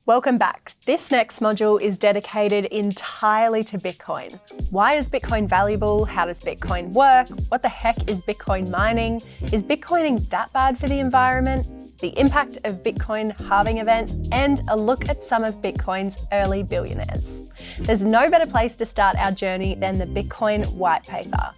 Welcome back. This next module is dedicated entirely to Bitcoin. Why is Bitcoin valuable? How does Bitcoin work? What the heck is Bitcoin mining? Is Bitcoining that bad for the environment? The impact of Bitcoin halving events, and a look at some of Bitcoin's early billionaires. There's no better place to start our journey than the Bitcoin white paper.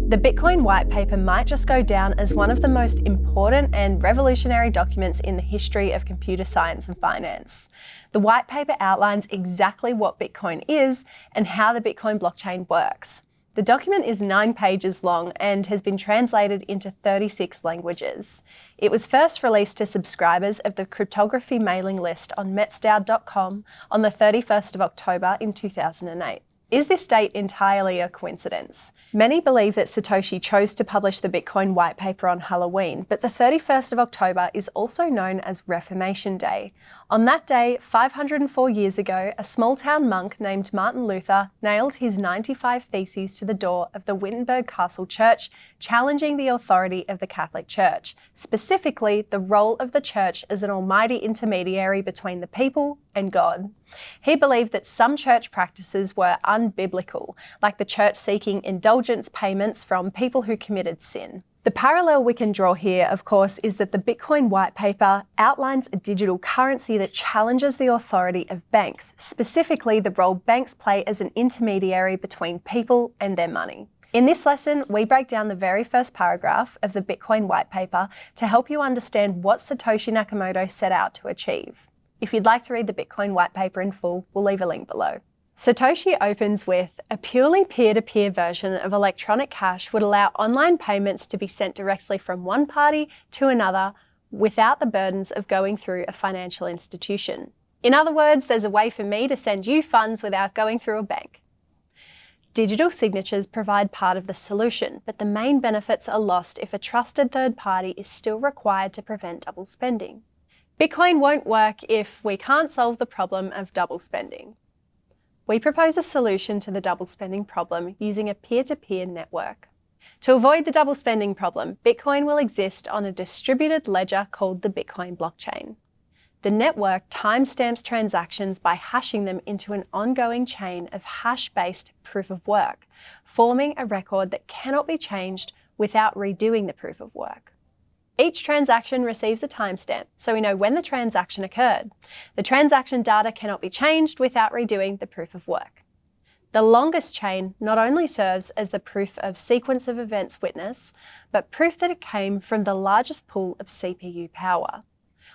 The Bitcoin white paper might just go down as one of the most important and revolutionary documents in the history of computer science and finance. The white paper outlines exactly what Bitcoin is and how the Bitcoin blockchain works. The document is 9 pages long and has been translated into 36 languages. It was first released to subscribers of the cryptography mailing list on metsdow.com on the 31st of October in 2008. Is this date entirely a coincidence? Many believe that Satoshi chose to publish the Bitcoin white paper on Halloween, but the 31st of October is also known as Reformation Day. On that day, 504 years ago, a small-town monk named Martin Luther nailed his 95 Theses to the door of the Wittenberg Castle Church, challenging the authority of the Catholic Church, specifically the role of the Church as an almighty intermediary between the people and God. He believed that some church practices were unbiblical, like the church seeking indulgence payments from people who committed sin. The parallel we can draw here, of course, is that the Bitcoin white paper outlines a digital currency that challenges the authority of banks, specifically the role banks play as an intermediary between people and their money. In this lesson, we break down the very first paragraph of the Bitcoin white paper to help you understand what Satoshi Nakamoto set out to achieve. If you'd like to read the Bitcoin white paper in full, we'll leave a link below. Satoshi opens with, a purely peer-to-peer version of electronic cash would allow online payments to be sent directly from one party to another without the burdens of going through a financial institution. In other words, there's a way for me to send you funds without going through a bank. Digital signatures provide part of the solution, but the main benefits are lost if a trusted third party is still required to prevent double spending. Bitcoin won't work if we can't solve the problem of double spending. We propose a solution to the double spending problem using a peer-to-peer network. To avoid the double spending problem, Bitcoin will exist on a distributed ledger called the Bitcoin blockchain. The network timestamps transactions by hashing them into an ongoing chain of hash-based proof of work, forming a record that cannot be changed without redoing the proof of work. Each transaction receives a timestamp, so we know when the transaction occurred. The transaction data cannot be changed without redoing the proof of work. The longest chain not only serves as the proof of sequence of events witness, but proof that it came from the largest pool of CPU power.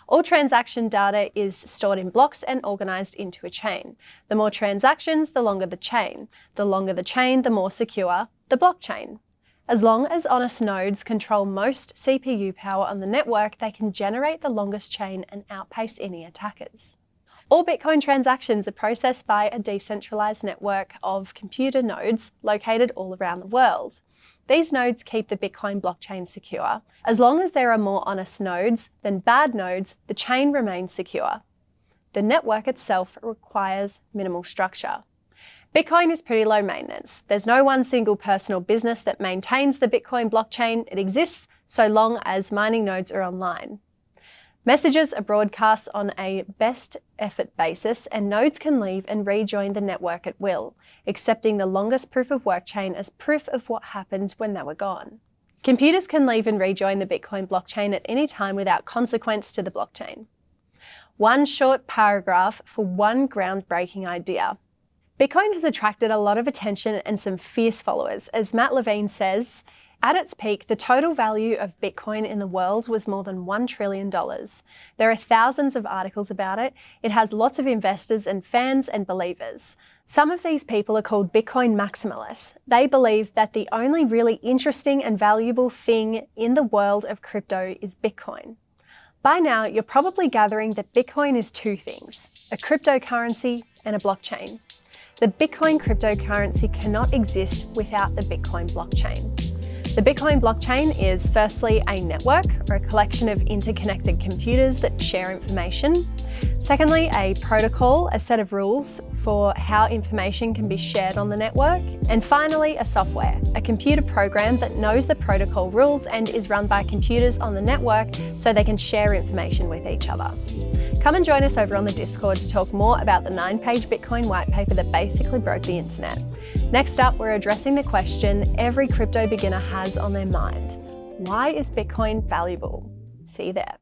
All transaction data is stored in blocks and organized into a chain. The more transactions, the longer the chain. The longer the chain, the more secure the blockchain. As long as honest nodes control most CPU power on the network, they can generate the longest chain and outpace any attackers. All Bitcoin transactions are processed by a decentralized network of computer nodes located all around the world. These nodes keep the Bitcoin blockchain secure. As long as there are more honest nodes than bad nodes, the chain remains secure. The network itself requires minimal structure. Bitcoin is pretty low maintenance. There's no one single person or business that maintains the Bitcoin blockchain. It exists so long as mining nodes are online. Messages are broadcast on a best effort basis, and nodes can leave and rejoin the network at will, accepting the longest proof of work chain as proof of what happened when they were gone. Computers can leave and rejoin the Bitcoin blockchain at any time without consequence to the blockchain. One short paragraph for one groundbreaking idea. Bitcoin has attracted a lot of attention and some fierce followers. As Matt Levine says, at its peak, the total value of Bitcoin in the world was more than $1 trillion. There are thousands of articles about it. It has lots of investors and fans and believers. Some of these people are called Bitcoin maximalists. They believe that the only really interesting and valuable thing in the world of crypto is Bitcoin. By now, you're probably gathering that Bitcoin is two things: a cryptocurrency and a blockchain. The Bitcoin cryptocurrency cannot exist without the Bitcoin blockchain. The Bitcoin blockchain is firstly a network or a collection of interconnected computers that share information. Secondly, a protocol, a set of rules for how information can be shared on the network. And finally, a software, a computer program that knows the protocol rules and is run by computers on the network so they can share information with each other. Come and join us over on the Discord to talk more about the 9-page Bitcoin white paper that basically broke the internet. Next up, we're addressing the question every crypto beginner has on their mind. Why is Bitcoin valuable? See you there.